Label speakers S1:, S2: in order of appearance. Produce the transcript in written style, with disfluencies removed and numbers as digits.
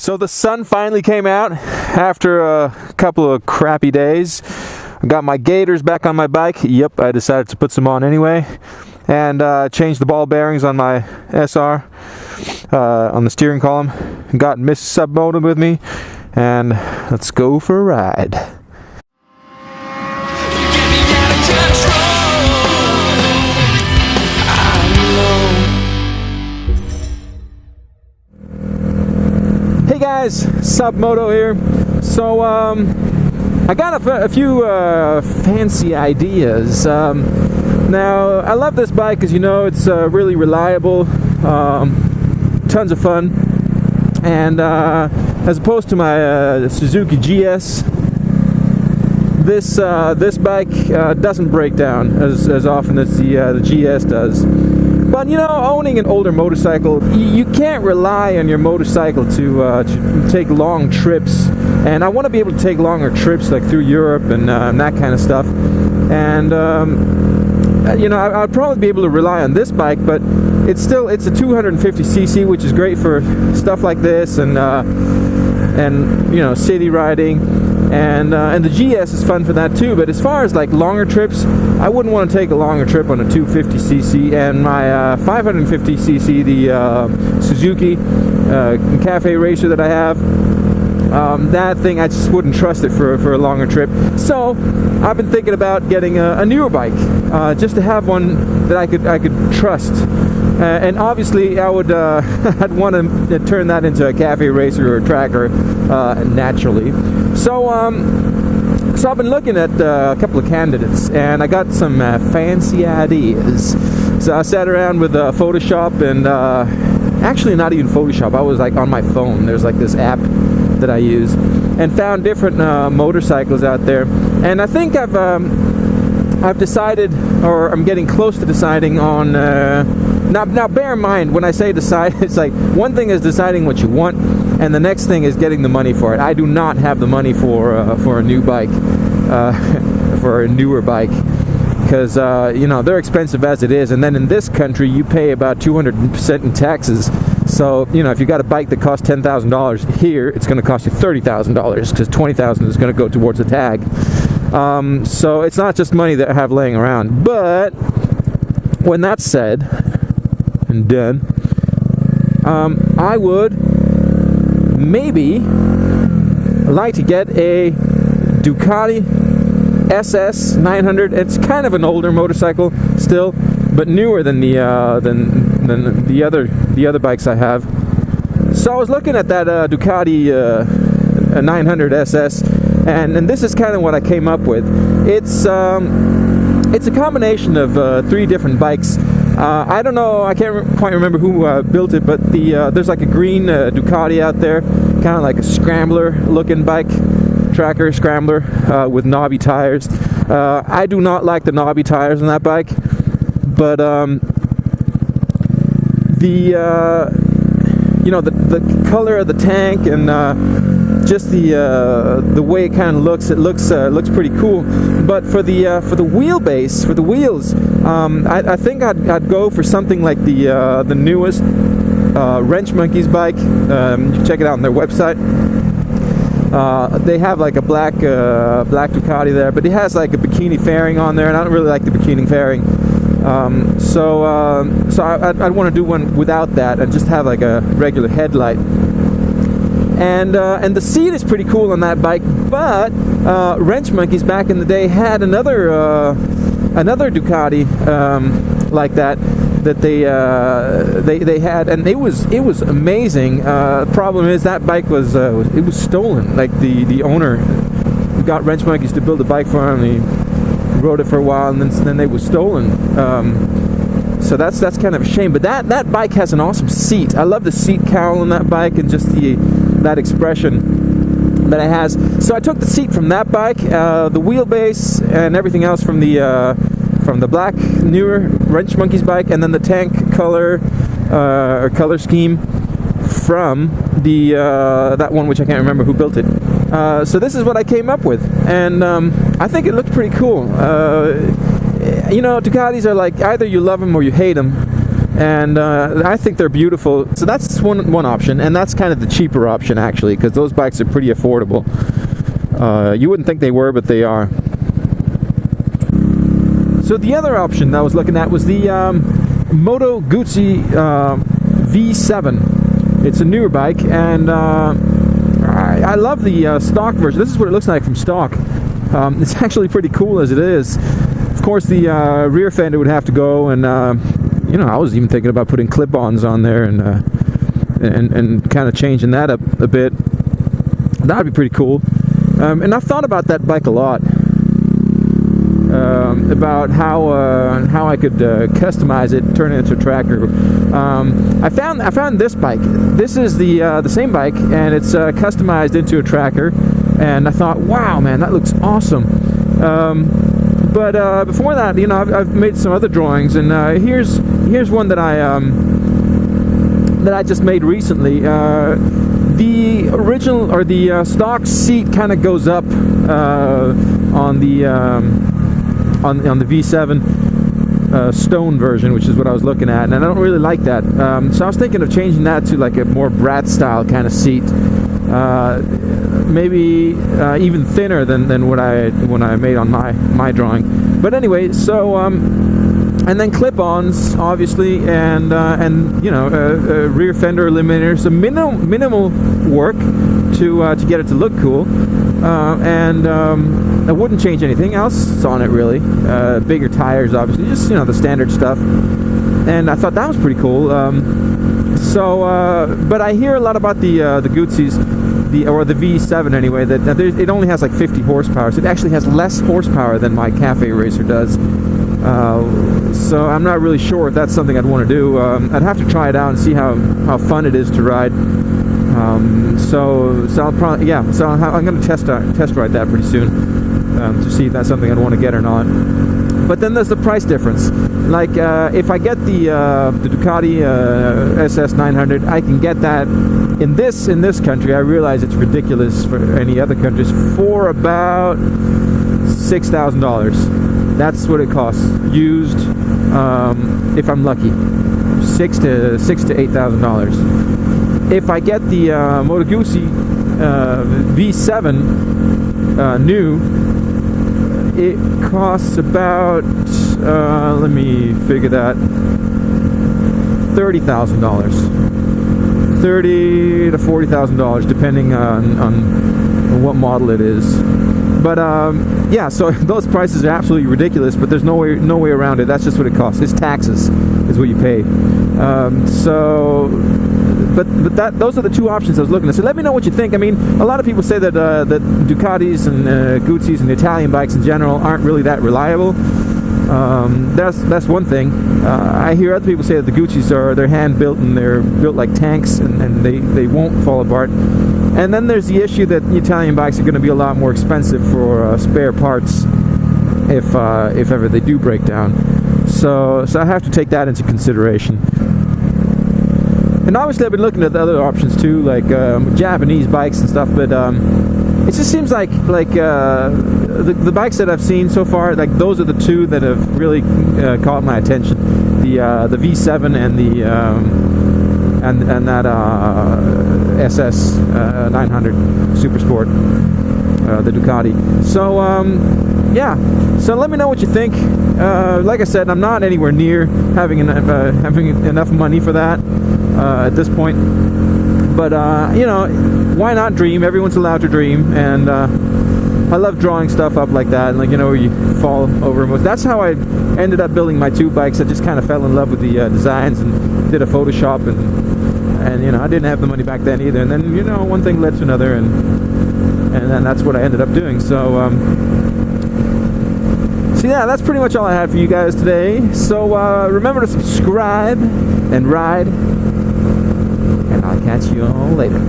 S1: So the sun finally came out after a couple of crappy days. I got my gaiters back on my bike. Yep, I decided to put some on anyway. And changed the ball bearings on my SR, on the steering column. Got Mrs. Submoto with me. And let's go for a ride. Hey guys, Submoto here. So I got a few fancy ideas. Now I love this bike because, you know, it's really reliable, tons of fun, and as opposed to my Suzuki GS, this bike doesn't break down as often as the GS does. But, you know, owning an older motorcycle, you can't rely on your motorcycle to take long trips. And I want to be able to take longer trips, like through Europe and that kind of stuff. And, you know, I'd probably be able to rely on this bike, but it's a 250cc, which is great for stuff like this and you know, city riding. And the GS is fun for that too, but as far as like longer trips, I wouldn't want to take a longer trip on a 250cc. And my 550cc, the Suzuki Cafe Racer that I have, that thing, I just wouldn't trust it for a longer trip. So I've been thinking about getting a newer bike, just to have one that I could trust. And obviously, I would I'd want to turn that into a cafe racer or a tracker naturally. So I've been looking at a couple of candidates, and I got some fancy ideas. So I sat around with Photoshop, and actually not even Photoshop. I was like on my phone. There's like this app that I use, and found different motorcycles out there. And I think I've decided, or I'm getting close to deciding on. Now bear in mind, when I say decide, it's like one thing is deciding what you want, and the next thing is getting the money for it. I do not have the money for a new bike, for a newer bike, because you know, they're expensive as it is, and then in this country you pay about 200% in taxes. So, you know, if you got a bike that costs $10,000 here, it's going to cost you $30,000 because $20,000 is going to go towards the tag. So it's not just money that I have laying around. But when that's said and done, I would maybe like to get a Ducati SS 900. It's kind of an older motorcycle still, but newer than the other bikes I have. So I was looking at that Ducati 900 SS, and this is kind of what I came up with. It's a combination of three different bikes. I don't know, I can't quite remember who built it, but there's like a green Ducati out there, kind of like a scrambler looking bike, tracker scrambler with knobby tires. I do not like the knobby tires on that bike, but you know, the color of the tank and just the way it kind of looks, it looks pretty cool. But for the wheelbase, for the wheels, I think I'd go for something like the newest Wrench Monkeys bike. You can check it out on their website. They have like a black Ducati there, but it has like a bikini fairing on there, and I don't really like the bikini fairing. So I'd want to do one without that and just have like a regular headlight. And the seat is pretty cool on that bike. But Wrench Monkeys back in the day had another Ducati like that they had, and it was amazing. Problem is that bike was stolen. Like the owner got Wrench Monkeys to build a bike for him. He rode it for a while, and then they was stolen. So that's kind of a shame. But that bike has an awesome seat. I love the seat cowl on that bike, and just that expression that it has. So I took the seat from that bike, the wheelbase and everything else from the black newer Wrench Monkeys bike, and then the tank color or color scheme from the that one, which I can't remember who built it. So this is what I came up with, and I think it looks pretty cool. You know, Ducatis are like, either you love them or you hate them. and I think they're beautiful. So that's one option, and that's kind of the cheaper option actually, because those bikes are pretty affordable. You wouldn't think they were, but they are. So the other option that I was looking at was the Moto Guzzi V7. It's a newer bike, and I love the stock version. This is what it looks like from stock. It's actually pretty cool as it is. Of course, the rear fender would have to go, and you know, I was even thinking about putting clip-ons on there and kind of changing that up a bit. That'd be pretty cool. And I've thought about that bike a lot. About how I could customize it, turn it into a tracker. I found this bike. This is the same bike, and it's customized into a tracker. And I thought, wow, man, that looks awesome. But before that, you know, I've made some other drawings, and here's one that I just made recently. The original, or the stock seat, kind of goes up on the V7 stone version, which is what I was looking at, and I don't really like that. So I was thinking of changing that to like a more Brat style kind of seat, maybe even thinner than what I made on my drawing. But anyway, so and then clip-ons, obviously, and you know, a rear fender eliminator, some minimal work to get it to look cool, and I wouldn't change anything else on it really. Bigger tires, obviously, just, you know, the standard stuff. And I thought that was pretty cool. But I hear a lot about the Guzzis, or the V7 anyway, that it only has like 50 horsepower. So it actually has less horsepower than my Cafe Racer does. So I'm not really sure if that's something I'd want to do. I'd have to try it out and see how fun it is to ride. So I'll probably, yeah. So I'm going to test ride that pretty soon to see if that's something I'd want to get or not. But then there's the price difference. Like if I get the Ducati SS 900, I can get that in this country. I realize it's ridiculous for any other countries, for about $6,000. That's what it costs used, if I'm lucky, $6,000 to $8,000. If I get the Moto Guzzi V7 new, it costs about let me figure that, $30,000, $30,000 to $40,000, depending on what model it is. But yeah, so those prices are absolutely ridiculous, but there's no way around it. That's just what it costs. It's taxes is what you pay. But those are the two options I was looking at. So let me know what you think. I mean, a lot of people say that that Ducatis and Guzzis and Italian bikes in general aren't really that reliable. That's one thing. I hear other people say that the Guzzis they're hand built and they're built like tanks, and they won't fall apart. And then there's the issue that Italian bikes are going to be a lot more expensive for spare parts if ever they do break down. So I have to take that into consideration. And obviously I've been looking at the other options too, like Japanese bikes and stuff, but it just seems like the bikes that I've seen so far, like those are the two that have really caught my attention. The V7 and the and that SS 900 Super Sport, the Ducati. So yeah, so let me know what you think. Like I said, I'm not anywhere near having enough money for that at this point, but you know, why not dream? Everyone's allowed to dream, and I love drawing stuff up like that, and like, you know, where you fall over. That's how I ended up building my two bikes. I just kind of fell in love with the designs and did a Photoshop, and you know, I didn't have the money back then either, and then, you know, one thing led to another, and then that's what I ended up doing. So so yeah, that's pretty much all I had for you guys today. So remember to subscribe and ride, and I'll catch you all later.